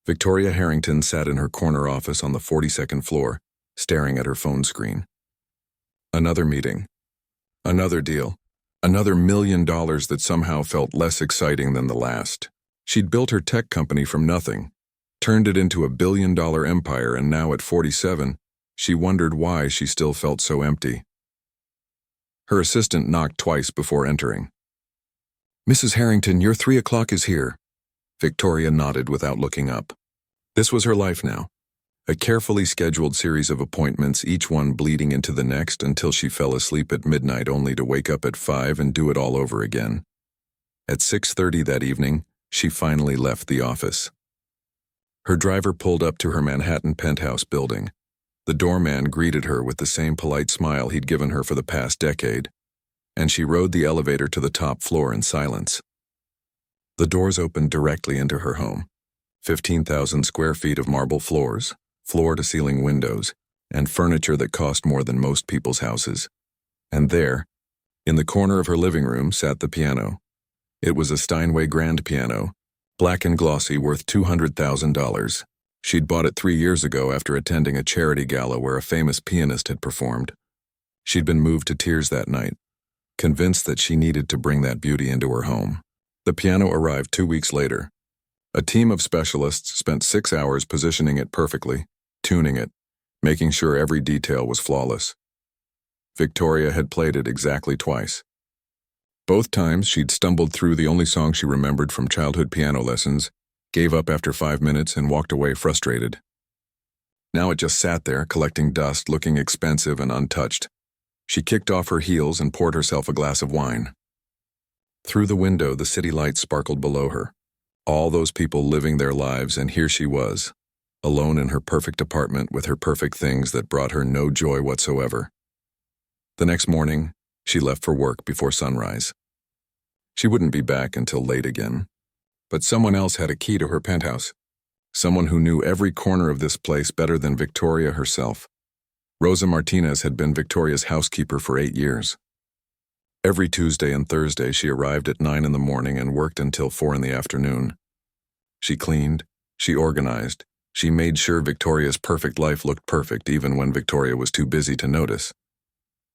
Victoria Harrington sat in her corner office on the 42nd floor, staring at her phone screen. Another meeting. Another deal. Another $1 million that somehow felt less exciting than the last. She'd built her tech company from nothing, turned it into a $1 billion empire, and now at 47, she wondered why she still felt so empty. Her assistant knocked twice before entering. "Mrs. Harrington, your 3 o'clock is here." Victoria nodded without looking up. This was her life now. A carefully scheduled series of appointments, each one bleeding into the next until she fell asleep at midnight only to wake up at 5 and do it all over again. At 6:30 that evening, she finally left the office. Her driver pulled up to her Manhattan penthouse building. The doorman greeted her with the same polite smile he'd given her for the past decade, and she rode the elevator to the top floor in silence. The doors opened directly into her home. 15,000 square feet of marble floors, floor-to-ceiling windows, and furniture that cost more than most people's houses. And there, in the corner of her living room, sat the piano. It was a Steinway grand piano, black and glossy, worth $200,000. She'd bought it 3 years ago after attending a charity gala where a famous pianist had performed. She'd been moved to tears that night, convinced that she needed to bring that beauty into her home. The piano arrived 2 weeks later. A team of specialists spent 6 hours positioning it perfectly, tuning it, making sure every detail was flawless. Victoria had played it exactly twice. Both times she'd stumbled through the only song she remembered from childhood piano lessons, gave up after 5 minutes, and walked away frustrated. Now it just sat there, collecting dust, looking expensive and untouched. She kicked off her heels and poured herself a glass of wine. Through the window, the city lights sparkled below her. All those people living their lives, and here she was, alone in her perfect apartment with her perfect things that brought her no joy whatsoever. The next morning, she left for work before sunrise. She wouldn't be back until late again. But someone else had a key to her penthouse. Someone who knew every corner of this place better than Victoria herself. Rosa Martinez had been Victoria's housekeeper for 8 years. Every Tuesday and Thursday she arrived at 9 in the morning and worked until 4 in the afternoon. She cleaned, she organized, she made sure Victoria's perfect life looked perfect even when Victoria was too busy to notice.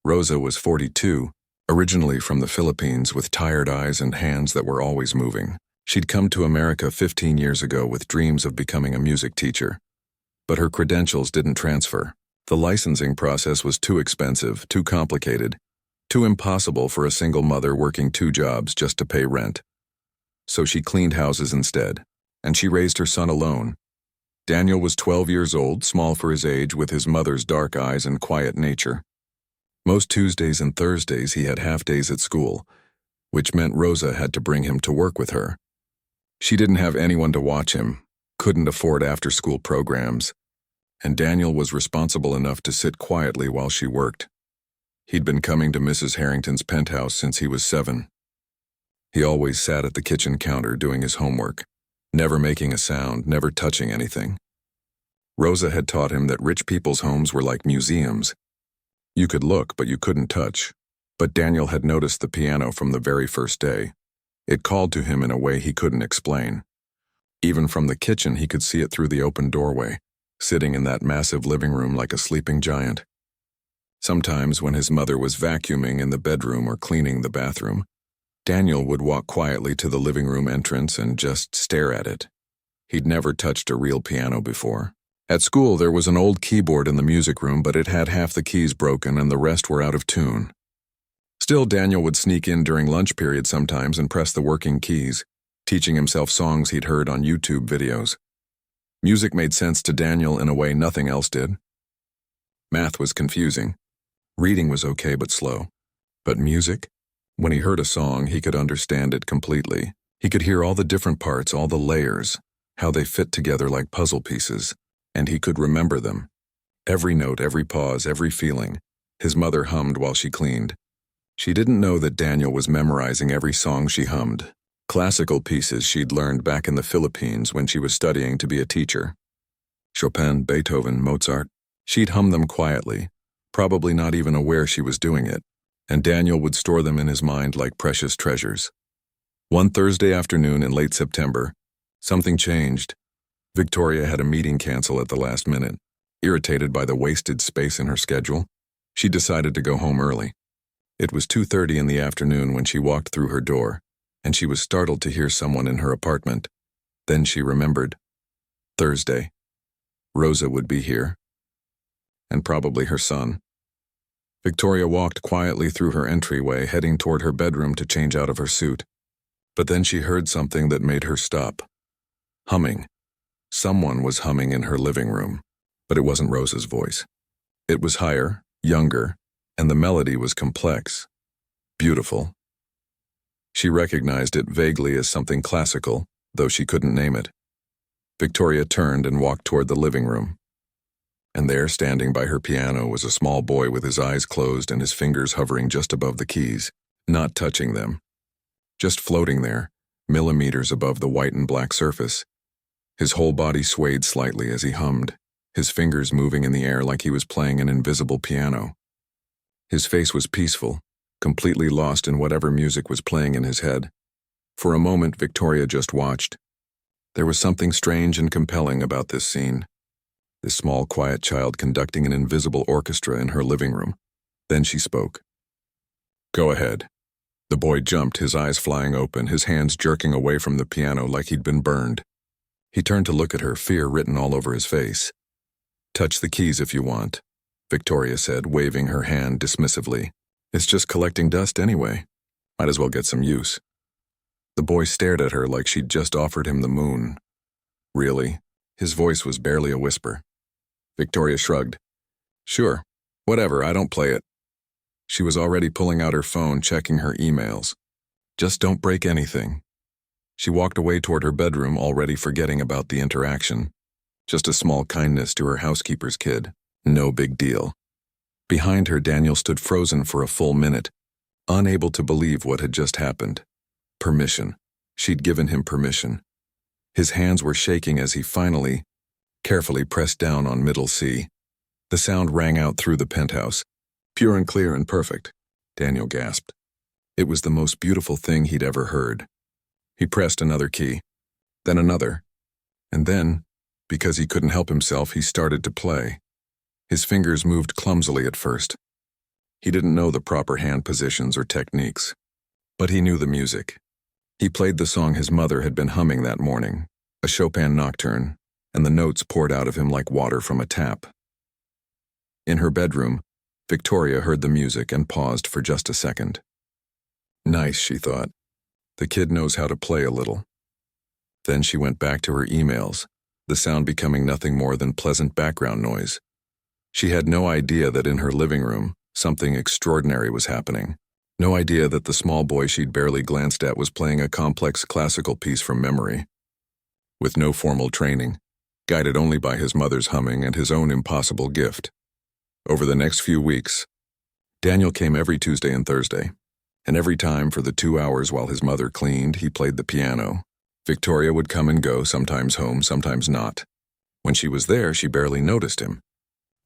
Rosa was 42, originally from the Philippines, with tired eyes and hands that were always moving. She'd come to America 15 years ago with dreams of becoming a music teacher. But her credentials didn't transfer. The licensing process was too expensive, too complicated, too impossible for a single mother working 2 jobs just to pay rent. So she cleaned houses instead, and she raised her son alone. Daniel was 12 years old, small for his age, with his mother's dark eyes and quiet nature. Most Tuesdays and Thursdays he had half-days at school, which meant Rosa had to bring him to work with her. She didn't have anyone to watch him, couldn't afford after-school programs, and Daniel was responsible enough to sit quietly while she worked. He'd been coming to Mrs. Harrington's penthouse since he was 7. He always sat at the kitchen counter doing his homework, never making a sound, never touching anything. Rosa had taught him that rich people's homes were like museums. You could look, but you couldn't touch. But Daniel had noticed the piano from the very first day. It called to him in a way he couldn't explain. Even from the kitchen, he could see it through the open doorway, sitting in that massive living room like a sleeping giant. Sometimes, when his mother was vacuuming in the bedroom or cleaning the bathroom, Daniel would walk quietly to the living room entrance and just stare at it. He'd never touched a real piano before. At school, there was an old keyboard in the music room, but it had half the keys broken and the rest were out of tune. Still, Daniel would sneak in during lunch period sometimes and press the working keys, teaching himself songs he'd heard on YouTube videos. Music made sense to Daniel in a way nothing else did. Math was confusing. Reading was okay but slow. But music? When he heard a song, he could understand it completely. He could hear all the different parts, all the layers, how they fit together like puzzle pieces, and he could remember them. Every note, every pause, every feeling. His mother hummed while she cleaned. She didn't know that Daniel was memorizing every song she hummed. Classical pieces she'd learned back in the Philippines when she was studying to be a teacher. Chopin, Beethoven, Mozart. She'd hum them quietly, probably not even aware she was doing it, and Daniel would store them in his mind like precious treasures. One Thursday afternoon in late September, something changed. Victoria had a meeting cancel at the last minute. Irritated by the wasted space in her schedule, she decided to go home early. It was 2:30 in the afternoon when she walked through her door, and she was startled to hear someone in her apartment. Then she remembered. Thursday. Rosa would be here. And probably her son. Victoria walked quietly through her entryway, heading toward her bedroom to change out of her suit. But then she heard something that made her stop. Humming. Someone was humming in her living room, but it wasn't Rosa's voice. It was higher, younger, and the melody was complex. Beautiful. She recognized it vaguely as something classical, though she couldn't name it. Victoria turned and walked toward the living room. And there, standing by her piano, was a small boy with his eyes closed and his fingers hovering just above the keys, not touching them. Just floating there, millimeters above the white and black surface. His whole body swayed slightly as he hummed, his fingers moving in the air like he was playing an invisible piano. His face was peaceful, completely lost in whatever music was playing in his head. For a moment, Victoria just watched. There was something strange and compelling about this scene. This small, quiet child conducting an invisible orchestra in her living room. Then she spoke. "Go ahead." The boy jumped, his eyes flying open, his hands jerking away from the piano like he'd been burned. He turned to look at her, fear written all over his face. "Touch the keys if you want," Victoria said, waving her hand dismissively. "It's just collecting dust anyway. Might as well get some use." The boy stared at her like she'd just offered him the moon. "Really?" His voice was barely a whisper. Victoria shrugged. "Sure, whatever, I don't play it." She was already pulling out her phone, checking her emails. "Just don't break anything." She walked away toward her bedroom, already forgetting about the interaction. Just a small kindness to her housekeeper's kid. No big deal. Behind her, Daniel stood frozen for a full minute, unable to believe what had just happened. Permission. She'd given him permission. His hands were shaking as he finally, carefully pressed down on middle C. The sound rang out through the penthouse. Pure and clear and perfect, Daniel gasped. It was the most beautiful thing he'd ever heard. He pressed another key, then another, and then, because he couldn't help himself, he started to play. His fingers moved clumsily at first. He didn't know the proper hand positions or techniques, but he knew the music. He played the song his mother had been humming that morning, a Chopin nocturne, and the notes poured out of him like water from a tap. In her bedroom, Victoria heard the music and paused for just a second. Nice, she thought. The kid knows how to play a little. Then she went back to her emails, the sound becoming nothing more than pleasant background noise. She had no idea that in her living room, something extraordinary was happening. No idea that the small boy she'd barely glanced at was playing a complex classical piece from memory. With no formal training, guided only by his mother's humming and his own impossible gift. Over the next few weeks, Daniel came every Tuesday and Thursday, and every time for the 2 hours while his mother cleaned, he played the piano. Victoria would come and go, sometimes home, sometimes not. When she was there, she barely noticed him.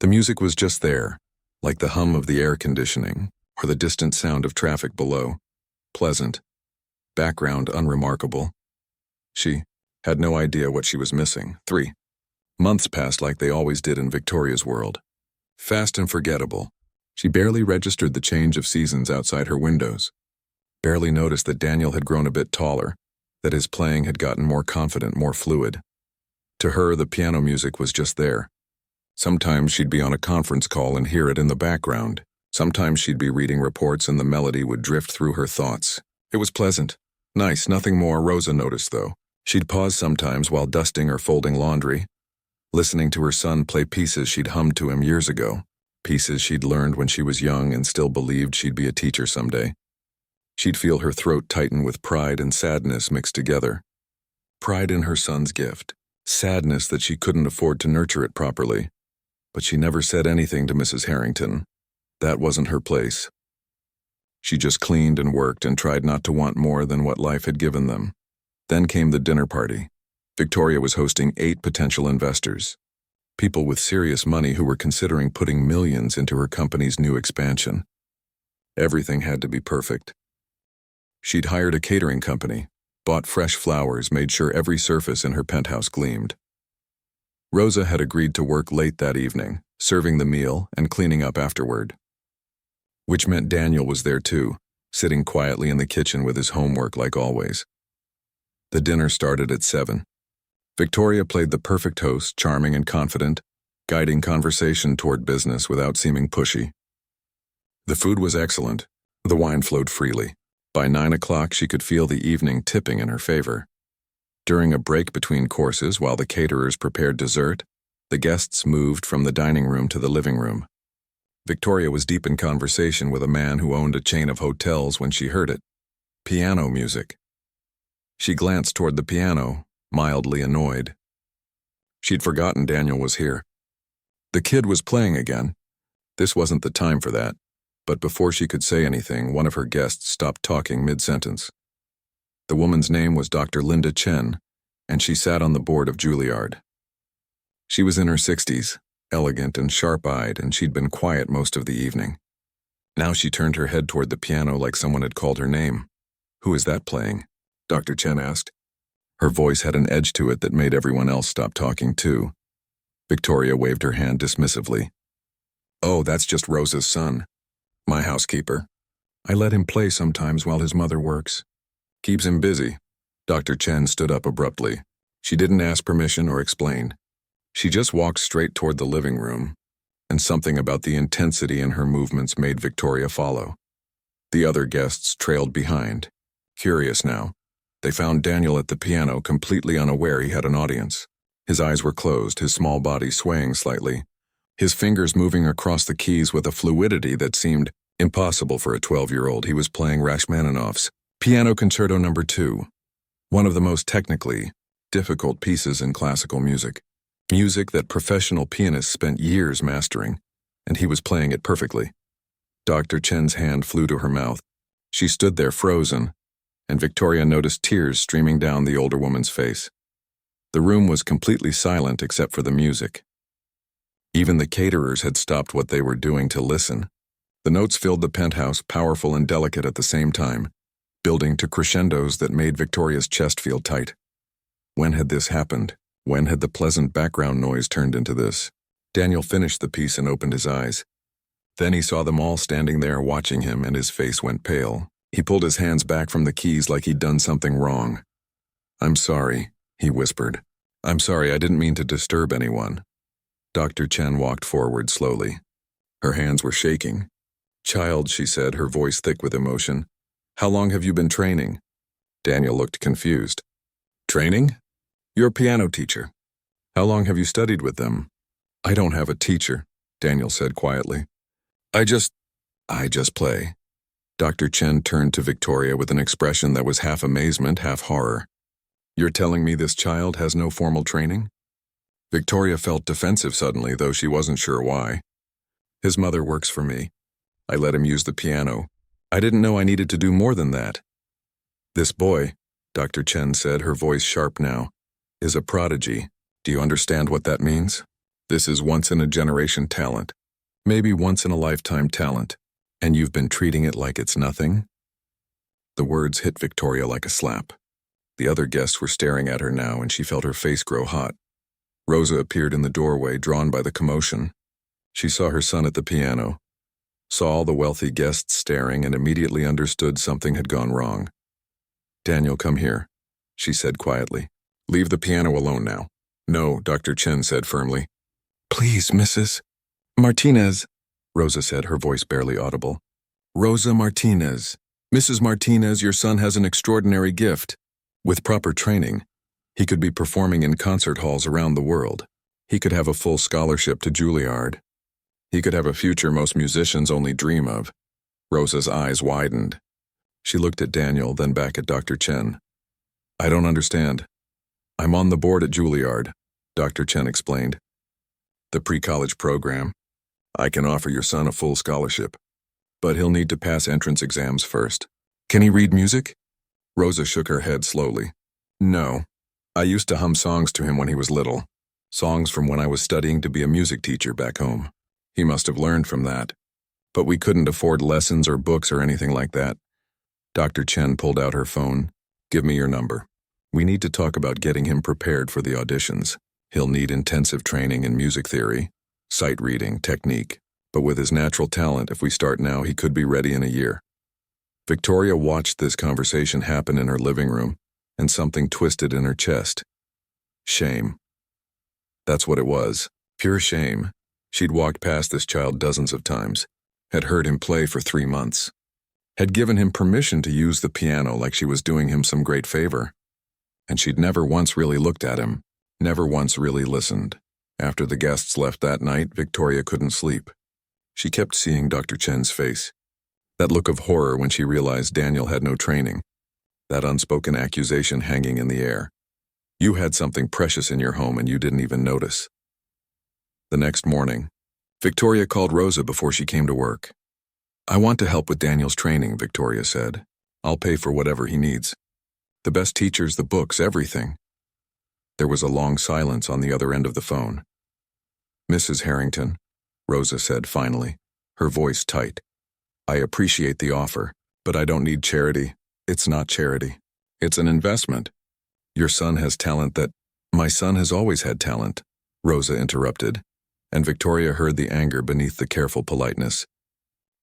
The music was just there, like the hum of the air conditioning, or the distant sound of traffic below. Pleasant. Background unremarkable. She had no idea what she was missing. 3 months passed like they always did in Victoria's world. Fast and forgettable. She barely registered the change of seasons outside her windows. Barely noticed that Daniel had grown a bit taller, that his playing had gotten more confident, more fluid. To her, the piano music was just there. Sometimes she'd be on a conference call and hear it in the background. Sometimes she'd be reading reports and the melody would drift through her thoughts. It was pleasant. Nice, nothing more, Rosa noticed though. She'd pause sometimes while dusting or folding laundry, listening to her son play pieces she'd hummed to him years ago, pieces she'd learned when she was young and still believed she'd be a teacher someday. She'd feel her throat tighten with pride and sadness mixed together. Pride in her son's gift, sadness that she couldn't afford to nurture it properly. But she never said anything to Mrs. Harrington. That wasn't her place. She just cleaned and worked and tried not to want more than what life had given them. Then came the dinner party. Victoria was hosting 8 potential investors, people with serious money who were considering putting millions into her company's new expansion. Everything had to be perfect. She'd hired a catering company, bought fresh flowers, made sure every surface in her penthouse gleamed. Rosa had agreed to work late that evening, serving the meal and cleaning up afterward. Which meant Daniel was there too, sitting quietly in the kitchen with his homework like always. The dinner started at 7. Victoria played the perfect host, charming and confident, guiding conversation toward business without seeming pushy. The food was excellent. The wine flowed freely. By 9 o'clock, she could feel the evening tipping in her favor. During a break between courses, while the caterers prepared dessert, the guests moved from the dining room to the living room. Victoria was deep in conversation with a man who owned a chain of hotels when she heard it. Piano music. She glanced toward the piano, mildly annoyed. She'd forgotten Daniel was here. The kid was playing again. This wasn't the time for that, but before she could say anything, one of her guests stopped talking mid-sentence. The woman's name was Dr. Linda Chen, and she sat on the board of Juilliard. She was in her 60s, elegant and sharp-eyed, and she'd been quiet most of the evening. Now she turned her head toward the piano like someone had called her name. "Who is that playing?" Dr. Chen asked. Her voice had an edge to it that made everyone else stop talking too. Victoria waved her hand dismissively. "Oh, that's just Rosa's son. My housekeeper. I let him play sometimes while his mother works. Keeps him busy." Dr. Chen stood up abruptly. She didn't ask permission or explain. She just walked straight toward the living room, and something about the intensity in her movements made Victoria follow. The other guests trailed behind. Curious now, they found Daniel at the piano, completely unaware he had an audience. His eyes were closed, his small body swaying slightly, his fingers moving across the keys with a fluidity that seemed impossible for a 12-year-old. He was playing Rachmaninoff's Piano Concerto No. 2, one of the most technically difficult pieces in classical music. Music that professional pianists spent years mastering, and he was playing it perfectly. Dr. Chen's hand flew to her mouth. She stood there frozen, and Victoria noticed tears streaming down the older woman's face. The room was completely silent except for the music. Even the caterers had stopped what they were doing to listen. The notes filled the penthouse, powerful and delicate at the same time, building to crescendos that made Victoria's chest feel tight. When had this happened? When had the pleasant background noise turned into this? Daniel finished the piece and opened his eyes. Then he saw them all standing there watching him, and his face went pale. He pulled his hands back from the keys like he'd done something wrong. "I'm sorry," he whispered. "I'm sorry, I didn't mean to disturb anyone." Dr. Chen walked forward slowly. Her hands were shaking. "Child," she said, her voice thick with emotion, "how long have you been training?" Daniel looked confused. "Training? You're a piano teacher. How long have you studied with them?" "I don't have a teacher," Daniel said quietly. I just play." Dr. Chen turned to Victoria with an expression that was half amazement, half horror. "You're telling me this child has no formal training?" Victoria felt defensive suddenly, though she wasn't sure why. "His mother works for me. I let him use the piano. I didn't know I needed to do more than that." "This boy," Dr. Chen said, her voice sharp now, "is a prodigy. Do you understand what that means? This is once-in-a-generation talent. Maybe once-in-a-lifetime talent. And you've been treating it like it's nothing?" The words hit Victoria like a slap. The other guests were staring at her now, and she felt her face grow hot. Rosa appeared in the doorway, drawn by the commotion. She saw her son at the piano, saw all the wealthy guests staring, and immediately understood something had gone wrong. "Daniel, come here," she said quietly. "Leave the piano alone now." "No," Dr. Chen said firmly. "Please, Mrs. Martinez," Rosa said, her voice barely audible. "Rosa Martinez. Mrs. Martinez, your son has an extraordinary gift. With proper training, he could be performing in concert halls around the world. He could have a full scholarship to Juilliard. He could have a future most musicians only dream of." Rosa's eyes widened. She looked at Daniel, then back at Dr. Chen. "I don't understand." "I'm on the board at Juilliard," Dr. Chen explained. "The pre-college program. I can offer your son a full scholarship, but he'll need to pass entrance exams first." "Can he read music?" Rosa shook her head slowly. "No. I used to hum songs to him when he was little. Songs from when I was studying to be a music teacher back home. He must have learned from that. But we couldn't afford lessons or books or anything like that." Dr. Chen pulled out her phone. "Give me your number. We need to talk about getting him prepared for the auditions. He'll need intensive training in music theory, sight reading, technique, but with his natural talent, if we start now, he could be ready in a year. Victoria watched this conversation happen in her living room, and something twisted in her chest. Shame. That's what it was. Pure shame. She'd walked past this child dozens of times, had heard him play for 3 months, had given him permission to use the piano like she was doing him some great favor. And she'd never once really looked at him, never once really listened. After the guests left that night, Victoria couldn't sleep. She kept seeing Dr. Chen's face. That look of horror when she realized Daniel had no training. That unspoken accusation hanging in the air. You had something precious in your home and you didn't even notice. The next morning, Victoria called Rosa before she came to work. I want to help with Daniel's training, Victoria said. I'll pay for whatever he needs. The best teachers, the books, everything. There was a long silence on the other end of the phone. Mrs. Harrington, Rosa said finally, her voice tight. I appreciate the offer, but I don't need charity. It's not charity. It's an investment. Your son has talent that... My son has always had talent, Rosa interrupted, and Victoria heard the anger beneath the careful politeness.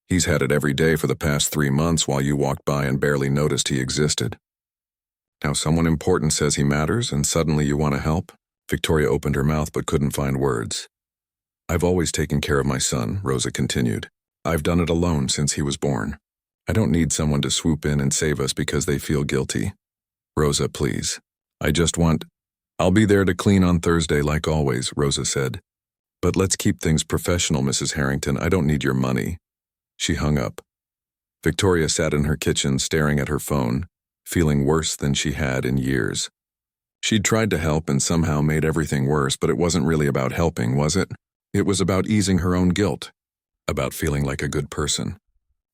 He's had it every day for the past 3 months while you walked by and barely noticed he existed. Now someone important says he matters and suddenly you want to help? Victoria opened her mouth but couldn't find words. I've always taken care of my son, Rosa continued. I've done it alone since he was born. I don't need someone to swoop in and save us because they feel guilty. Rosa, please. I just want... I'll be there to clean on Thursday like always, Rosa said. But let's keep things professional, Mrs. Harrington. I don't need your money. She hung up. Victoria sat in her kitchen staring at her phone, feeling worse than she had in years. She'd tried to help and somehow made everything worse, but it wasn't really about helping, was it? It was about easing her own guilt, about feeling like a good person,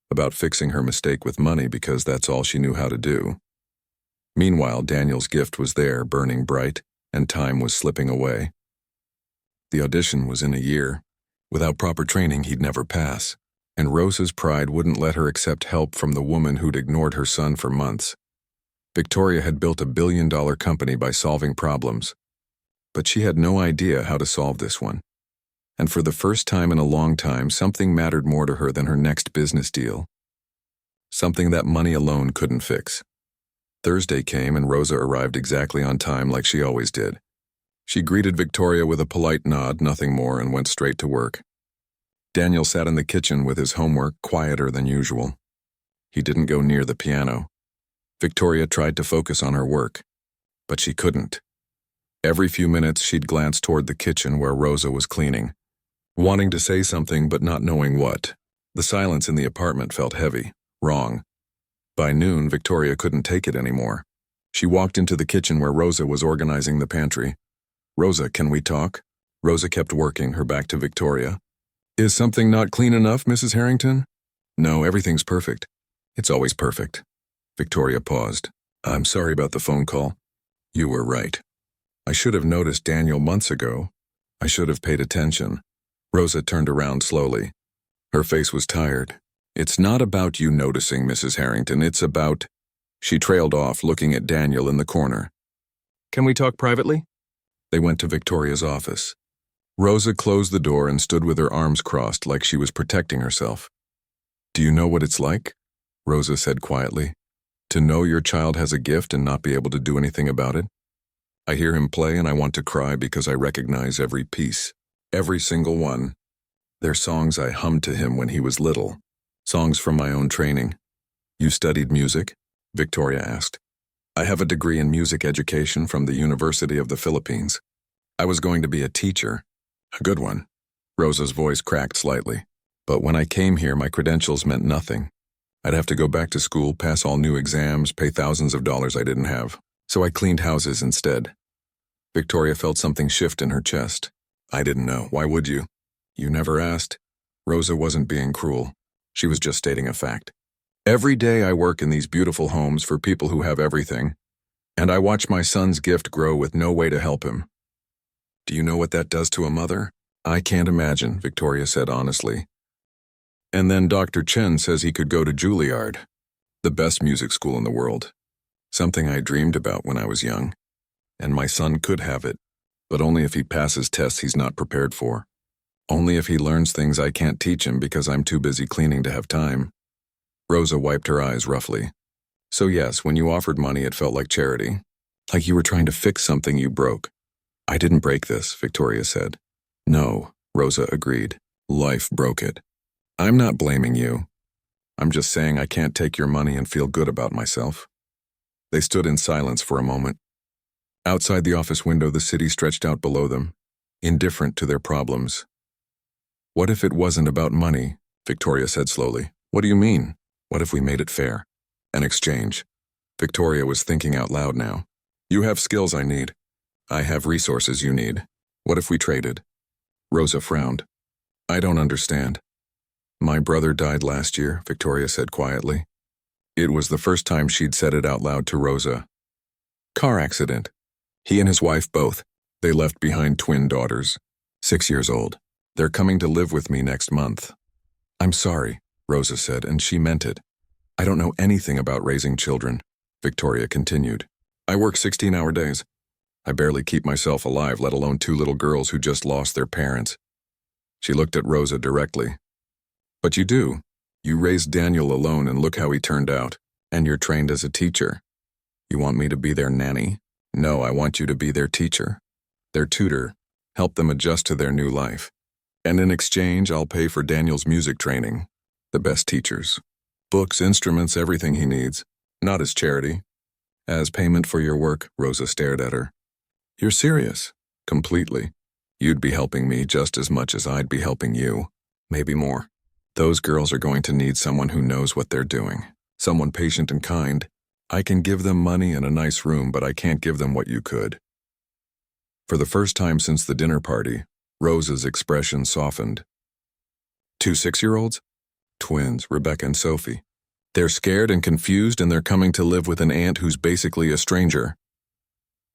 about fixing her mistake with money because that's all she knew how to do. Meanwhile, Daniel's gift was there, burning bright, and time was slipping away. The audition was in a year. Without proper training, he'd never pass, and Rosa's pride wouldn't let her accept help from the woman who'd ignored her son for months. Victoria had built $1 billion company by solving problems, but she had no idea how to solve this one. And for the first time in a long time, something mattered more to her than her next business deal. Something that money alone couldn't fix. Thursday came and Rosa arrived exactly on time like she always did. She greeted Victoria with a polite nod, nothing more, and went straight to work. Daniel sat in the kitchen with his homework, quieter than usual. He didn't go near the piano. Victoria tried to focus on her work, but she couldn't. Every few minutes she'd glance toward the kitchen where Rosa was cleaning, wanting to say something but not knowing what. The silence in the apartment felt heavy, wrong. By noon, Victoria couldn't take it anymore. She walked into the kitchen where Rosa was organizing the pantry. Rosa, can we talk? Rosa kept working, her back to Victoria. Is something not clean enough, Mrs. Harrington? No, everything's perfect. It's always perfect. Victoria paused. I'm sorry about the phone call. You were right. I should have noticed Daniel months ago. I should have paid attention. Rosa turned around slowly. Her face was tired. It's not about you noticing, Mrs. Harrington. It's about... She trailed off, looking at Daniel in the corner. Can we talk privately? They went to Victoria's office. Rosa closed the door and stood with her arms crossed like she was protecting herself. Do you know what it's like? Rosa said quietly. To know your child has a gift and not be able to do anything about it? I hear him play and I want to cry because I recognize every piece. Every single one. They're songs I hummed to him when he was little. Songs from my own training. You studied music? Victoria asked. I have a degree in music education from the University of the Philippines. I was going to be a teacher. A good one. Rosa's voice cracked slightly. But when I came here, my credentials meant nothing. I'd have to go back to school, pass all new exams, pay thousands of dollars I didn't have. So I cleaned houses instead. Victoria felt something shift in her chest. I didn't know. Why would you? You never asked. Rosa wasn't being cruel. She was just stating a fact. Every day I work in these beautiful homes for people who have everything, and I watch my son's gift grow with no way to help him. Do you know what that does to a mother? I can't imagine, Victoria said honestly. And then Dr. Chen says he could go to Juilliard, the best music school in the world. Something I dreamed about when I was young. And my son could have it. But only if he passes tests he's not prepared for. Only if he learns things I can't teach him because I'm too busy cleaning to have time. Rosa wiped her eyes roughly. So yes, when you offered money it felt like charity. Like you were trying to fix something you broke. I didn't break this, Victoria said. No, Rosa agreed. Life broke it. I'm not blaming you. I'm just saying I can't take your money and feel good about myself. They stood in silence for a moment. Outside the office window, the city stretched out below them, indifferent to their problems. What if it wasn't about money? Victoria said slowly. What do you mean? What if we made it fair? An exchange. Victoria was thinking out loud now. You have skills I need. I have resources you need. What if we traded? Rosa frowned. I don't understand. My brother died last year, Victoria said quietly. It was the first time she'd said it out loud to Rosa. Car accident. He and his wife both. They left behind twin daughters, 6 years old. They're coming to live with me next month. I'm sorry, Rosa said, and she meant it. I don't know anything about raising children, Victoria continued. I work 16-hour days. I barely keep myself alive, let alone 2 little girls who just lost their parents. She looked at Rosa directly. But you do. You raised Daniel alone and look how he turned out. And you're trained as a teacher. You want me to be their nanny? No, I want you to be their teacher, their tutor, help them adjust to their new life. And in exchange, I'll pay for Daniel's music training. The best teachers. Books, instruments, everything he needs. Not as charity. As payment for your work, Rosa stared at her. You're serious? Completely. You'd be helping me just as much as I'd be helping you. Maybe more. Those girls are going to need someone who knows what they're doing. Someone patient and kind. I can give them money and a nice room, but I can't give them what you could. For the first time since the dinner party, Rosa's expression softened. 2 6-year-olds? Twins, Rebecca and Sophie. They're scared and confused, and they're coming to live with an aunt who's basically a stranger.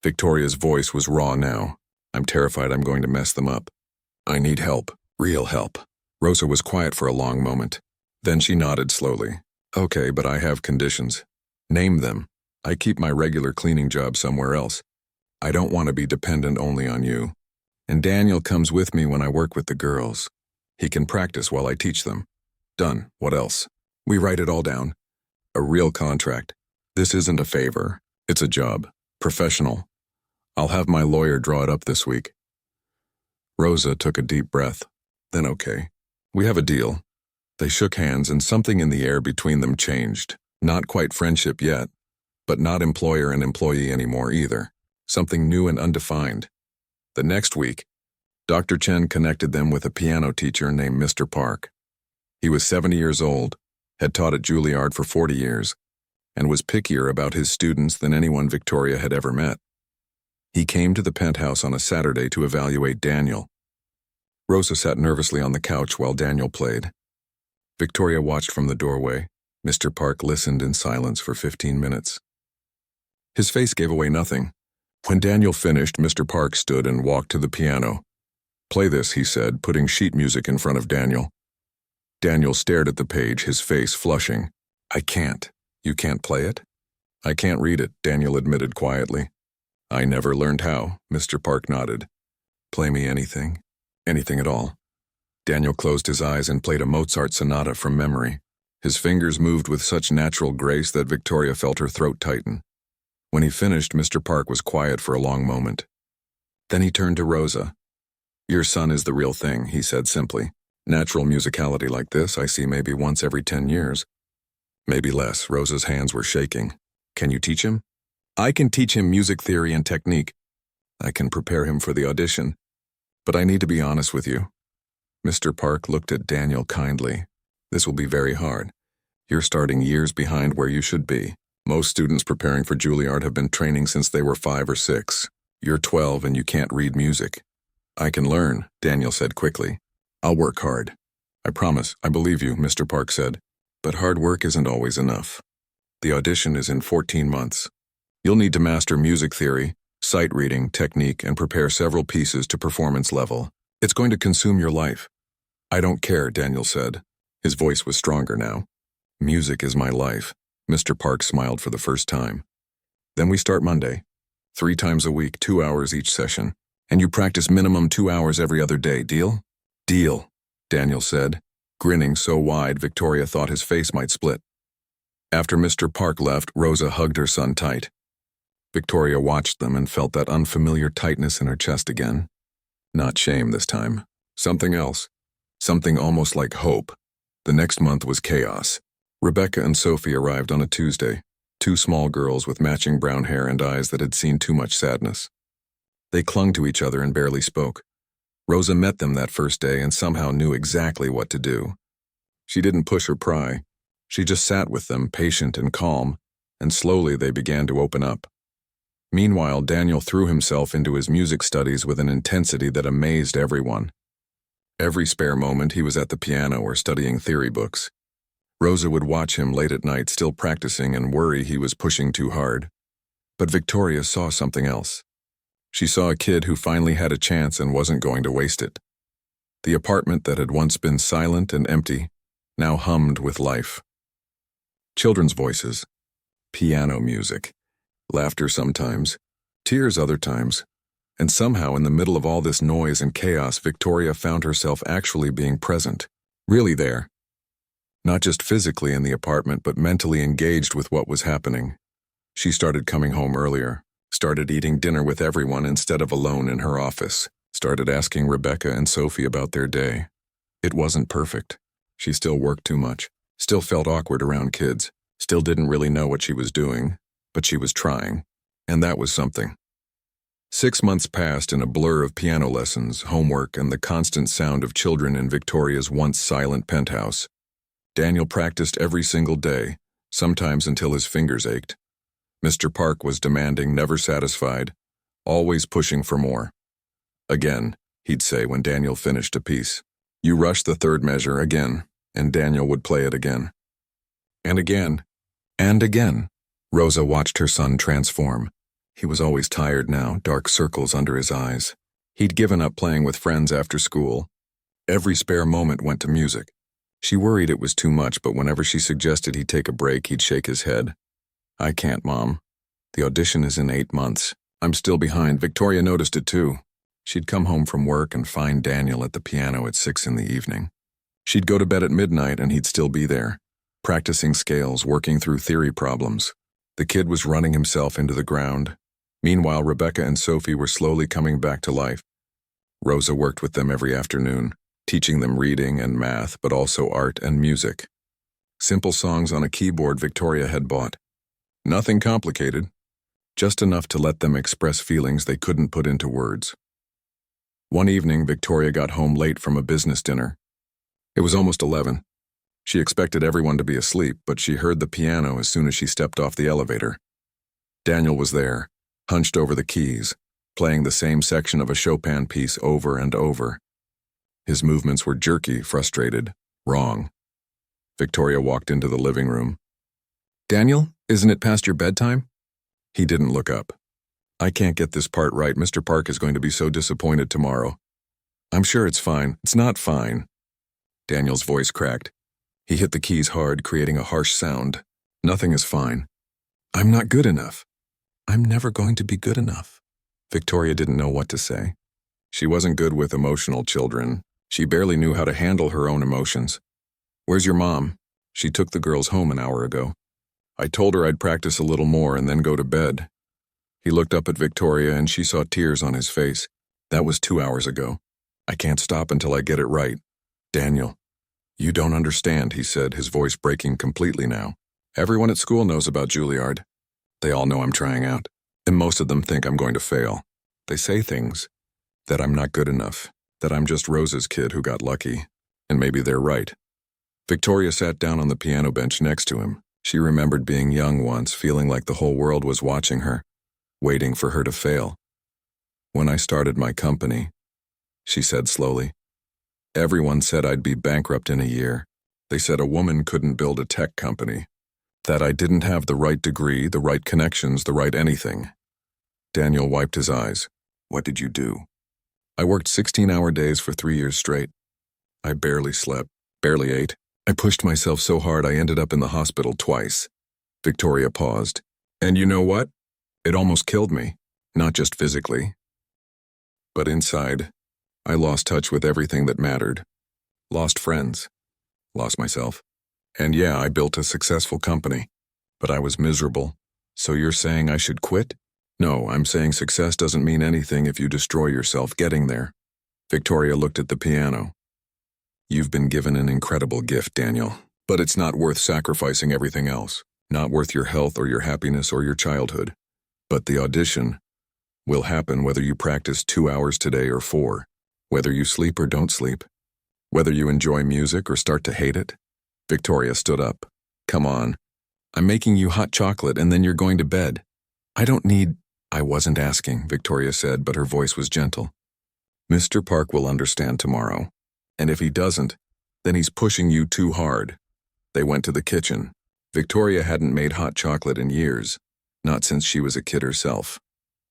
Victoria's voice was raw now. I'm terrified I'm going to mess them up. I need help, real help. Rosa was quiet for a long moment. Then she nodded slowly. Okay, but I have conditions. Name them. I keep my regular cleaning job somewhere else. I don't want to be dependent only on you. And Daniel comes with me when I work with the girls. He can practice while I teach them. Done. What else? We write it all down. A real contract. This isn't a favor. It's a job. Professional. I'll have my lawyer draw it up this week. Rosa took a deep breath. Then okay. We have a deal. They shook hands and something in the air between them changed. Not quite friendship yet, but not employer and employee anymore either. Something new and undefined. The next week, Dr. Chen connected them with a piano teacher named Mr. Park. He was 70 years old, had taught at Juilliard for 40 years, and was pickier about his students than anyone Victoria had ever met. He came to the penthouse on a Saturday to evaluate Daniel. Rosa sat nervously on the couch while Daniel played. Victoria watched from the doorway. Mr. Park listened in silence for 15 minutes. His face gave away nothing. When Daniel finished, Mr. Park stood and walked to the piano. Play this, he said, putting sheet music in front of Daniel. Daniel stared at the page, his face flushing. I can't. You can't play it? I can't read it, Daniel admitted quietly. I never learned how, Mr. Park nodded. Play me anything. Anything at all. Daniel closed his eyes and played a Mozart sonata from memory. His fingers moved with such natural grace that Victoria felt her throat tighten. When he finished, Mr. Park was quiet for a long moment. Then he turned to Rosa. Your son is the real thing, he said simply. Natural musicality like this I see maybe once every 10 years. Maybe less. Rosa's hands were shaking. Can you teach him? I can teach him music theory and technique. I can prepare him for the audition. But I need to be honest with you. Mr. Park looked at Daniel kindly. This will be very hard. You're starting years behind where you should be. Most students preparing for Juilliard have been training since they were 5 or 6. You're 12 and you can't read music. I can learn, Daniel said quickly. I'll work hard. I promise, I believe you, Mr. Park said. But hard work isn't always enough. The audition is in 14 months. You'll need to master music theory, sight reading, technique, and prepare several pieces to performance level. It's going to consume your life. I don't care, Daniel said. His voice was stronger now. Music is my life. Mr. Park smiled for the first time. Then we start Monday. 3 times a week, 2 hours each session. And you practice minimum 2 hours every other day, deal? Deal, Daniel said, grinning so wide Victoria thought his face might split. After Mr. Park left, Rosa hugged her son tight. Victoria watched them and felt that unfamiliar tightness in her chest again. Not shame this time. Something else. Something almost like hope. The next month was chaos. Rebecca and Sophie arrived on a Tuesday, two small girls with matching brown hair and eyes that had seen too much sadness. They clung to each other and barely spoke. Rosa met them that first day and somehow knew exactly what to do. She didn't push or pry. She just sat with them, patient and calm, and slowly they began to open up. Meanwhile, Daniel threw himself into his music studies with an intensity that amazed everyone. Every spare moment he was at the piano or studying theory books. Rosa would watch him late at night still practicing and worry he was pushing too hard. But Victoria saw something else. She saw a kid who finally had a chance and wasn't going to waste it. The apartment that had once been silent and empty now hummed with life. Children's voices, piano music, laughter sometimes, tears other times, and somehow in the middle of all this noise and chaos, Victoria found herself actually being present, really there. Not just physically in the apartment, but mentally engaged with what was happening. She started coming home earlier, started eating dinner with everyone instead of alone in her office, started asking Rebecca and Sophie about their day. It wasn't perfect. She still worked too much, still felt awkward around kids, still didn't really know what she was doing, but she was trying, and that was something. 6 months passed in a blur of piano lessons, homework, and the constant sound of children in Victoria's once silent penthouse. Daniel practiced every single day, sometimes until his fingers ached. Mr. Park was demanding, never satisfied, always pushing for more. Again, he'd say when Daniel finished a piece. You rush the third measure again, and Daniel would play it again. And again. And again. Rosa watched her son transform. He was always tired now, dark circles under his eyes. He'd given up playing with friends after school. Every spare moment went to music. She worried it was too much, but whenever she suggested he take a break, he'd shake his head. I can't, Mom. The audition is in 8 months. I'm still behind. Victoria noticed it too. She'd come home from work and find Daniel at the piano at 6 in the evening. She'd go to bed at midnight and he'd still be there, practicing scales, working through theory problems. The kid was running himself into the ground. Meanwhile, Rebecca and Sophie were slowly coming back to life. Rosa worked with them every afternoon, teaching them reading and math, but also art and music. Simple songs on a keyboard Victoria had bought. Nothing complicated, just enough to let them express feelings they couldn't put into words. One evening, Victoria got home late from a business dinner. It was almost 11. She expected everyone to be asleep, but she heard the piano as soon as she stepped off the elevator. Daniel was there, hunched over the keys, playing the same section of a Chopin piece over and over. His movements were jerky, frustrated, wrong. Victoria walked into the living room. Daniel, isn't it past your bedtime? He didn't look up. I can't get this part right. Mr. Park is going to be so disappointed tomorrow. I'm sure it's fine. It's not fine. Daniel's voice cracked. He hit the keys hard, creating a harsh sound. Nothing is fine. I'm not good enough. I'm never going to be good enough. Victoria didn't know what to say. She wasn't good with emotional children. She barely knew how to handle her own emotions. Where's your mom? She took the girls home an hour ago. I told her I'd practice a little more and then go to bed. He looked up at Victoria and she saw tears on his face. That was 2 hours ago. I can't stop until I get it right. Daniel. You don't understand, he said, his voice breaking completely now. Everyone at school knows about Juilliard. They all know I'm trying out, and most of them think I'm going to fail. They say things, that I'm not good enough, that I'm just Rosa's kid who got lucky, and maybe they're right. Victoria sat down on the piano bench next to him. She remembered being young once, feeling like the whole world was watching her, waiting for her to fail. When I started my company, she said slowly, everyone said I'd be bankrupt in a year. They said a woman couldn't build a tech company, that I didn't have the right degree, the right connections, the right anything. Daniel wiped his eyes. What did you do? I worked 16-hour days for 3 years straight. I barely slept, barely ate. I pushed myself so hard I ended up in the hospital twice. Victoria paused. And you know what? It almost killed me, not just physically. But inside, I lost touch with everything that mattered. Lost friends. Lost myself. And yeah, I built a successful company. But I was miserable. So you're saying I should quit? No, I'm saying success doesn't mean anything if you destroy yourself getting there. Victoria looked at the piano. You've been given an incredible gift, Daniel. But it's not worth sacrificing everything else. Not worth your health or your happiness or your childhood. But the audition will happen whether you practice 2 hours today or 4. Whether you sleep or don't sleep. Whether you enjoy music or start to hate it. Victoria stood up. Come on. I'm making you hot chocolate and then you're going to bed. I don't need... I wasn't asking, Victoria said, but her voice was gentle. Mr. Park will understand tomorrow. And if he doesn't, then he's pushing you too hard. They went to the kitchen. Victoria hadn't made hot chocolate in years, not since she was a kid herself.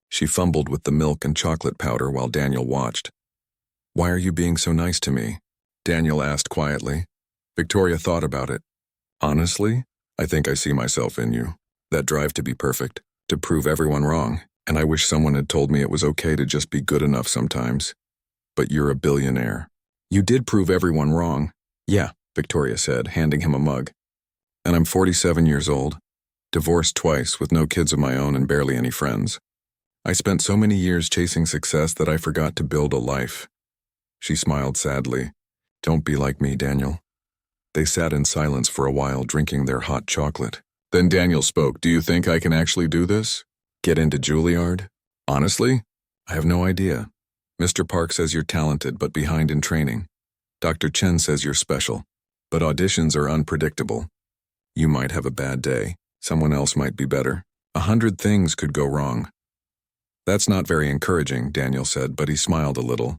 She fumbled with the milk and chocolate powder while Daniel watched. Why are you being so nice to me? Daniel asked quietly. Victoria thought about it. Honestly, I think I see myself in you. That drive to be perfect, to prove everyone wrong, and I wish someone had told me it was okay to just be good enough sometimes. But you're a billionaire. You did prove everyone wrong. Yeah, Victoria said, handing him a mug. And I'm 47 years old, divorced twice with no kids of my own and barely any friends. I spent so many years chasing success that I forgot to build a life. She smiled sadly. Don't be like me, Daniel. They sat in silence for a while, drinking their hot chocolate. Then Daniel spoke. Do you think I can actually do this? Get into Juilliard? Honestly, I have no idea. Mr. Park says you're talented but behind in training. Dr. Chen says you're special, but auditions are unpredictable. You might have a bad day. Someone else might be better. 100 things could go wrong. That's not very encouraging, Daniel said, but he smiled a little.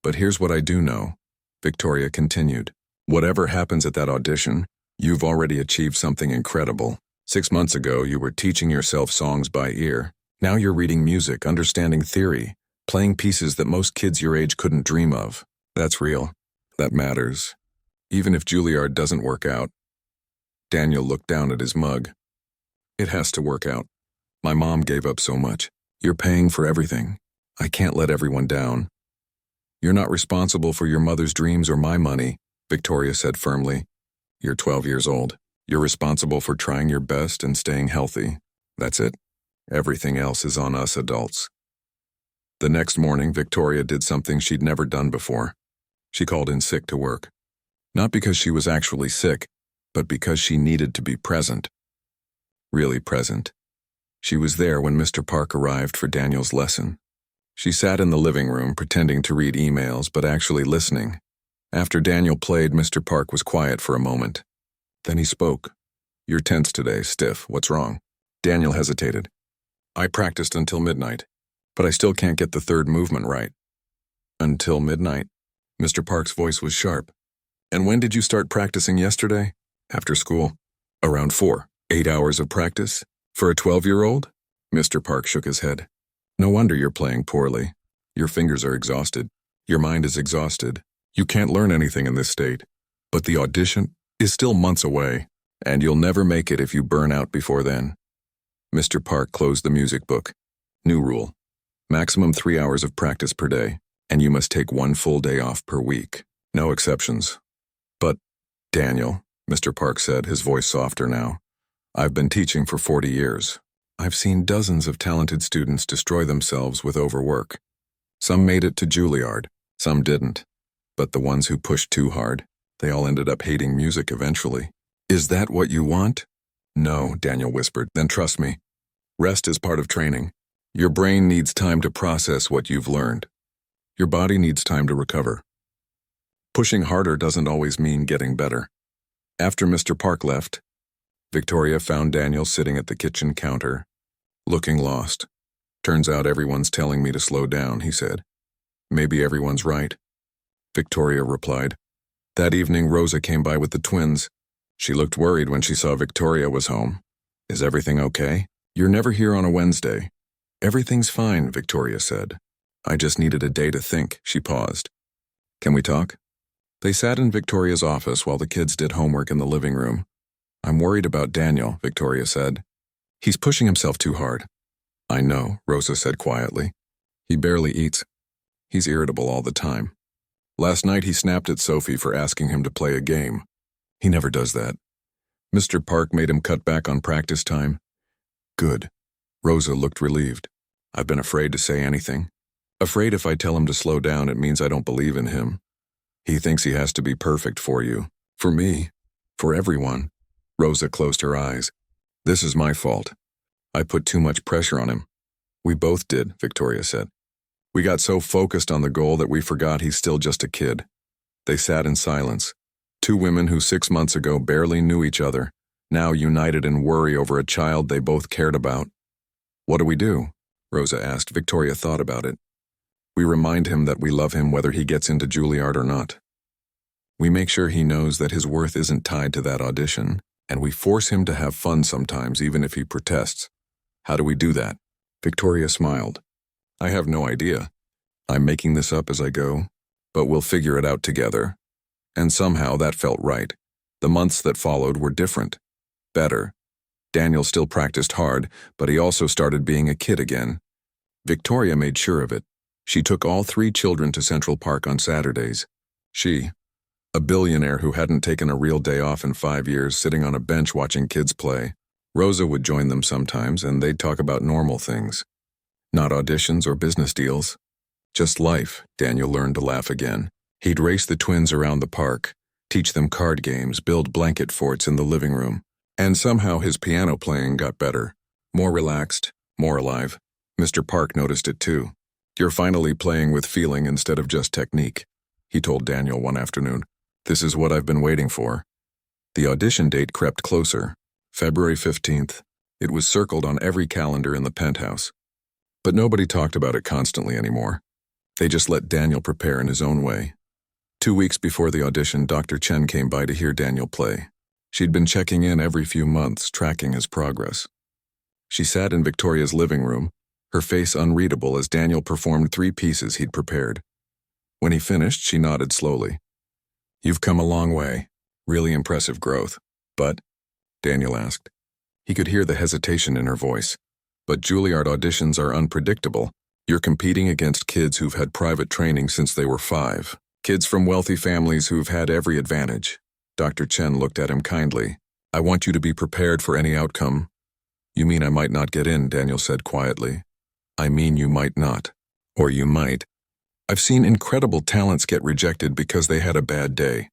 But here's what I do know, Victoria continued. Whatever happens at that audition, you've already achieved something incredible. 6 months ago, you were teaching yourself songs by ear. Now you're reading music, understanding theory, playing pieces that most kids your age couldn't dream of. That's real. That matters. Even if Juilliard doesn't work out. Daniel looked down at his mug. It has to work out. My mom gave up so much. You're paying for everything. I can't let everyone down. You're not responsible for your mother's dreams or my money, Victoria said firmly. You're 12 years old. You're responsible for trying your best and staying healthy. That's it. Everything else is on us adults. The next morning, Victoria did something she'd never done before. She called in sick to work. Not because she was actually sick, but because she needed to be present. Really present. She was there when Mr. Park arrived for Daniel's lesson. She sat in the living room pretending to read emails but actually listening. After Daniel played, Mr. Park was quiet for a moment. Then he spoke. You're tense today, stiff. What's wrong? Daniel hesitated. I practiced until midnight, but I still can't get the third movement right. Until midnight? Mr. Park's voice was sharp. And when did you start practicing yesterday? After school. Around 4. 8 hours of practice? For a 12-year-old? Mr. Park shook his head. No wonder you're playing poorly. Your fingers are exhausted. Your mind is exhausted. You can't learn anything in this state. But the audition is still months away, and you'll never make it if you burn out before then. Mr. Park closed the music book. New rule. Maximum 3 hours of practice per day, and you must take 1 full day off per week. No exceptions. But, Daniel, Mr. Park said, his voice softer now, I've been teaching for 40 years. I've seen dozens of talented students destroy themselves with overwork. Some made it to Juilliard, some didn't. But the ones who pushed too hard, they all ended up hating music eventually. Is that what you want? No, Daniel whispered. Then trust me. Rest is part of training. Your brain needs time to process what you've learned. Your body needs time to recover. Pushing harder doesn't always mean getting better. After Mr. Park left, Victoria found Daniel sitting at the kitchen counter, looking lost. Turns out everyone's telling me to slow down, he said. Maybe everyone's right. Victoria replied. That evening, Rosa came by with the twins. She looked worried when she saw Victoria was home. Is everything okay? You're never here on a Wednesday. Everything's fine, Victoria said. I just needed a day to think, she paused. Can we talk? They sat in Victoria's office while the kids did homework in the living room. I'm worried about Daniel, Victoria said. He's pushing himself too hard. I know, Rosa said quietly. He barely eats. He's irritable all the time. Last night he snapped at Sophie for asking him to play a game. He never does that. Mr. Park made him cut back on practice time. Good. Rosa looked relieved. I've been afraid to say anything. Afraid if I tell him to slow down, it means I don't believe in him. He thinks he has to be perfect for you. For me. For everyone. Rosa closed her eyes. This is my fault. I put too much pressure on him. We both did, Victoria said. We got so focused on the goal that we forgot he's still just a kid. They sat in silence. Two women who 6 months ago barely knew each other, now united in worry over a child they both cared about. What do we do? Rosa asked. Victoria thought about it. We remind him that we love him whether he gets into Juilliard or not. We make sure he knows that his worth isn't tied to that audition, and we force him to have fun sometimes even if he protests. How do we do that? Victoria smiled. I have no idea. I'm making this up as I go, but we'll figure it out together. And somehow that felt right. The months that followed were different. Better. Daniel still practiced hard, but he also started being a kid again. Victoria made sure of it. She took all 3 children to Central Park on Saturdays. She, a billionaire who hadn't taken a real day off in 5 years, sitting on a bench watching kids play. Rosa would join them sometimes, and they'd talk about normal things. Not auditions or business deals. Just life. Daniel learned to laugh again. He'd race the twins around the park, teach them card games, build blanket forts in the living room. And somehow his piano playing got better. More relaxed, more alive. Mr. Park noticed it too. You're finally playing with feeling instead of just technique, he told Daniel one afternoon. This is what I've been waiting for. The audition date crept closer. February 15th. It was circled on every calendar in the penthouse. But nobody talked about it constantly anymore. They just let Daniel prepare in his own way. 2 weeks before the audition, Dr. Chen came by to hear Daniel play. She'd been checking in every few months, tracking his progress. She sat in Victoria's living room, her face unreadable as Daniel performed 3 pieces he'd prepared. When he finished, she nodded slowly. You've come a long way. Really impressive growth. But? Daniel asked. He could hear the hesitation in her voice. But Juilliard auditions are unpredictable. You're competing against kids who've had private training since they were 5. Kids from wealthy families who've had every advantage. Dr. Chen looked at him kindly. I want you to be prepared for any outcome. You mean I might not get in, Daniel said quietly. I mean you might not. Or you might. I've seen incredible talents get rejected because they had a bad day.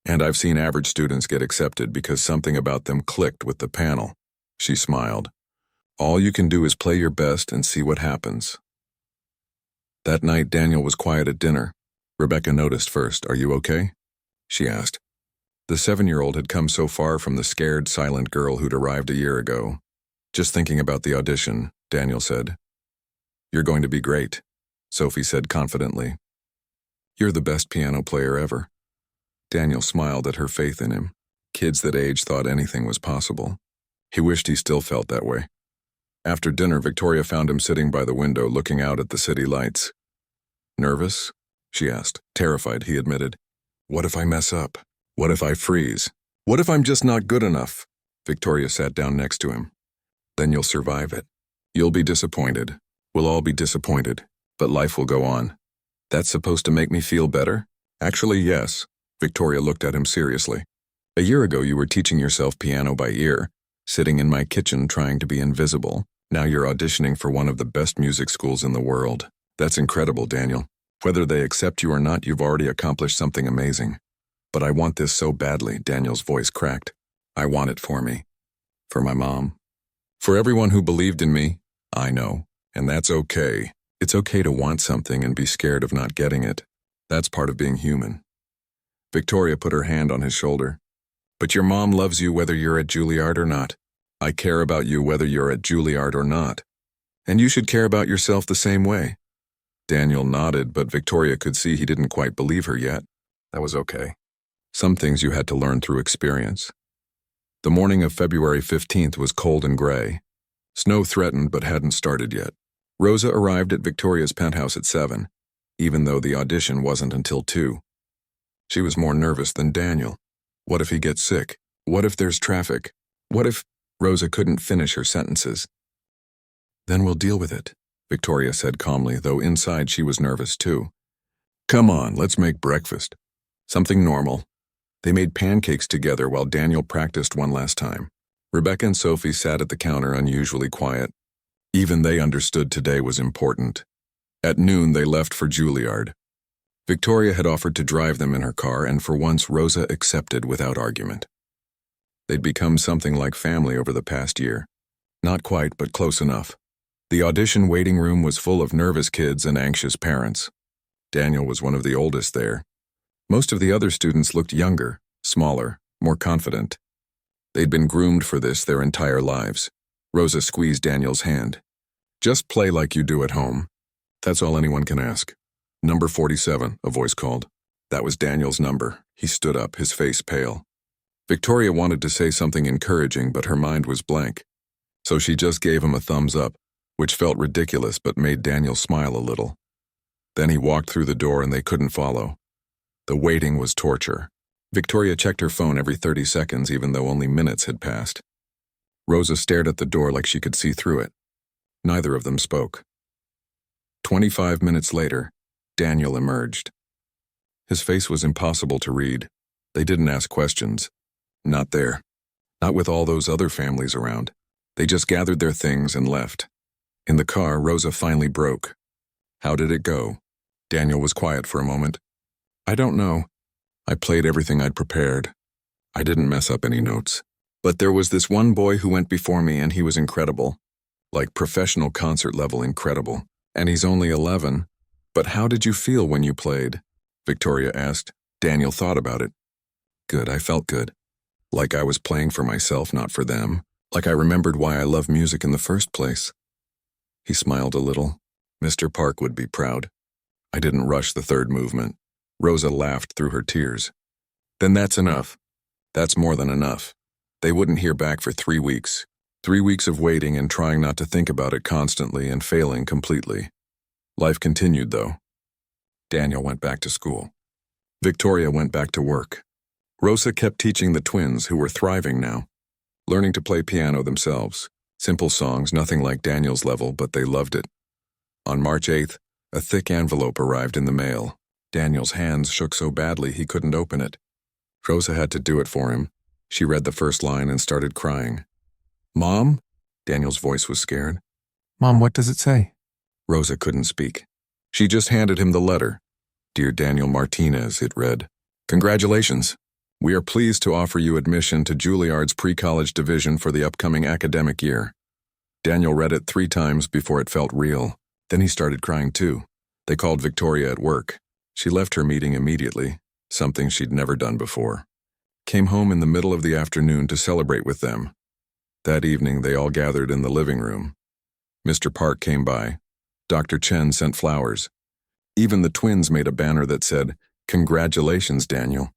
And I've seen average students get accepted because something about them clicked with the panel. She smiled. All you can do is play your best and see what happens. That night, Daniel was quiet at dinner. Rebecca noticed first. Are you okay? She asked. The 7-year-old had come so far from the scared, silent girl who'd arrived a year ago. Just thinking about the audition, Daniel said. You're going to be great, Sophie said confidently. You're the best piano player ever. Daniel smiled at her faith in him. Kids that age thought anything was possible. He wished he still felt that way. After dinner, Victoria found him sitting by the window looking out at the city lights. Nervous? She asked. Terrified, he admitted. What if I mess up? What if I freeze? What if I'm just not good enough? Victoria sat down next to him. Then you'll survive it. You'll be disappointed. We'll all be disappointed. But life will go on. That's supposed to make me feel better? Actually, yes. Victoria looked at him seriously. A year ago you were teaching yourself piano by ear, sitting in my kitchen trying to be invisible. Now you're auditioning for one of the best music schools in the world. That's incredible, Daniel. Whether they accept you or not, you've already accomplished something amazing. But I want this so badly, Daniel's voice cracked. I want it for me. For my mom. For everyone who believed in me. I know. And that's okay. It's okay to want something and be scared of not getting it. That's part of being human. Victoria put her hand on his shoulder. But your mom loves you whether you're at Juilliard or not. I care about you whether you're at Juilliard or not. And you should care about yourself the same way. Daniel nodded, but Victoria could see he didn't quite believe her yet. That was okay. Some things you had to learn through experience. The morning of February 15th was cold and gray. Snow threatened but hadn't started yet. Rosa arrived at Victoria's penthouse at 7, even though the audition wasn't until 2. She was more nervous than Daniel. What if he gets sick? What if there's traffic? What if... Rosa couldn't finish her sentences. Then we'll deal with it, Victoria said calmly, though inside she was nervous too. Come on, let's make breakfast. Something normal. They made pancakes together while Daniel practiced one last time. Rebecca and Sophie sat at the counter unusually quiet. Even they understood today was important. At noon, they left for Juilliard. Victoria had offered to drive them in her car, and for once Rosa accepted without argument. They'd become something like family over the past year. Not quite, but close enough. The audition waiting room was full of nervous kids and anxious parents. Daniel was one of the oldest there. Most of the other students looked younger, smaller, more confident. They'd been groomed for this their entire lives. Rosa squeezed Daniel's hand. Just play like you do at home. That's all anyone can ask. Number 47, a voice called. That was Daniel's number. He stood up, his face pale. Victoria wanted to say something encouraging, but her mind was blank. So she just gave him a thumbs up, which felt ridiculous but made Daniel smile a little. Then he walked through the door and they couldn't follow. The waiting was torture. Victoria checked her phone every 30 seconds, even though only minutes had passed. Rosa stared at the door like she could see through it. Neither of them spoke. 25 minutes later, Daniel emerged. His face was impossible to read. They didn't ask questions. Not there. Not with all those other families around. They just gathered their things and left. In the car, Rosa finally broke. How did it go? Daniel was quiet for a moment. I don't know. I played everything I'd prepared. I didn't mess up any notes. But there was this one boy who went before me and he was incredible. Like professional concert level incredible. And he's only 11. But how did you feel when you played? Victoria asked. Daniel thought about it. Good, I felt good. Like I was playing for myself, not for them. Like I remembered why I love music in the first place. He smiled a little. Mr. Park would be proud. I didn't rush the third movement. Rosa laughed through her tears. Then that's enough. That's more than enough. They wouldn't hear back for 3 weeks. 3 weeks of waiting and trying not to think about it constantly and failing completely. Life continued, though. Daniel went back to school. Victoria went back to work. Rosa kept teaching the twins, who were thriving now, learning to play piano themselves. Simple songs, nothing like Daniel's level, but they loved it. On March 8th, a thick envelope arrived in the mail. Daniel's hands shook so badly he couldn't open it. Rosa had to do it for him. She read the first line and started crying. Mom? Daniel's voice was scared. Mom, what does it say? Rosa couldn't speak. She just handed him the letter. Dear Daniel Martinez, it read. Congratulations. We are pleased to offer you admission to Juilliard's pre-college division for the upcoming academic year. Daniel read it 3 times before it felt real. Then he started crying too. They called Victoria at work. She left her meeting immediately, something she'd never done before. Came home in the middle of the afternoon to celebrate with them. That evening, they all gathered in the living room. Mr. Park came by. Dr. Chen sent flowers. Even the twins made a banner that said, Congratulations, Daniel,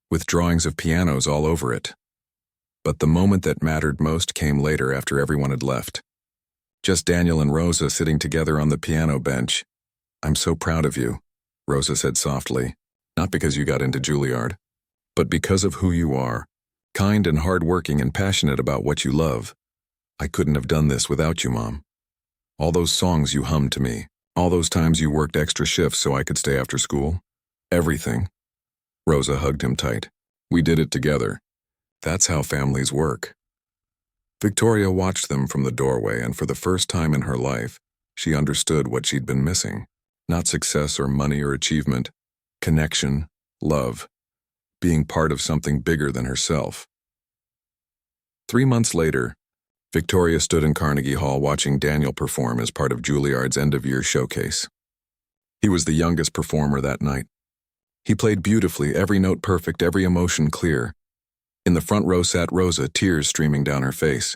with drawings of pianos all over it. But the moment that mattered most came later after everyone had left. Just Daniel and Rosa sitting together on the piano bench. I'm so proud of you, Rosa said softly, not because you got into Juilliard, but because of who you are, kind and hardworking and passionate about what you love. I couldn't have done this without you, Mom. All those songs you hummed to me, all those times you worked extra shifts so I could stay after school, everything. Rosa hugged him tight. We did it together. That's how families work. Victoria watched them from the doorway, and for the first time in her life, she understood what she'd been missing. Not success or money or achievement. Connection, love, being part of something bigger than herself. 3 months later, Victoria stood in Carnegie Hall watching Daniel perform as part of Juilliard's end-of-year showcase. He was the youngest performer that night. He played beautifully, every note perfect, every emotion clear. In the front row sat Rosa, tears streaming down her face.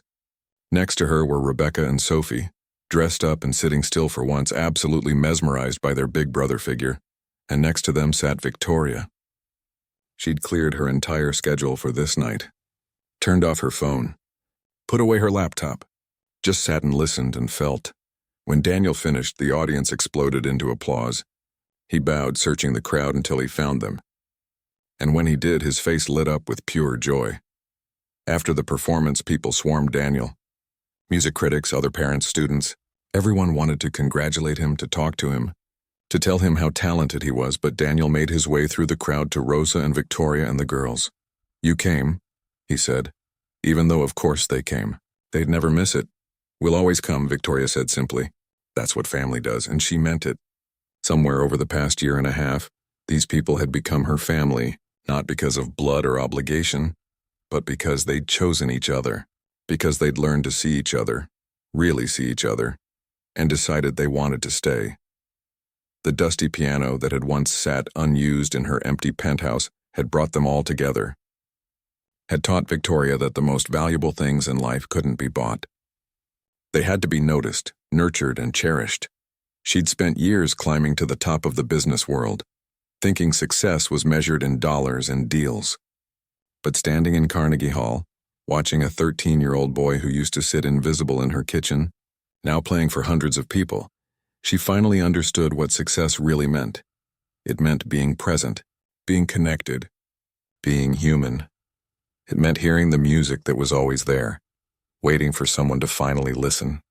Next to her were Rebecca and Sophie, dressed up and sitting still for once, absolutely mesmerized by their big brother figure. And next to them sat Victoria. She'd cleared her entire schedule for this night. Turned off her phone. Put away her laptop. Just sat and listened and felt. When Daniel finished, the audience exploded into applause. He bowed, searching the crowd until he found them. And when he did, his face lit up with pure joy. After the performance, people swarmed Daniel. Music critics, other parents, students. Everyone wanted to congratulate him, to talk to him, to tell him how talented he was, but Daniel made his way through the crowd to Rosa and Victoria and the girls. "You came," he said, even though of course they came. They'd never miss it. "We'll always come," Victoria said simply. That's what family does, and she meant it. Somewhere over the past year and a half, these people had become her family, not because of blood or obligation, but because they'd chosen each other, because they'd learned to see each other, really see each other, and decided they wanted to stay. The dusty piano that had once sat unused in her empty penthouse had brought them all together, had taught Victoria that the most valuable things in life couldn't be bought. They had to be noticed, nurtured, and cherished. She'd spent years climbing to the top of the business world, thinking success was measured in dollars and deals. But standing in Carnegie Hall, watching a 13-year-old boy who used to sit invisible in her kitchen, now playing for hundreds of people, she finally understood what success really meant. It meant being present, being connected, being human. It meant hearing the music that was always there, waiting for someone to finally listen.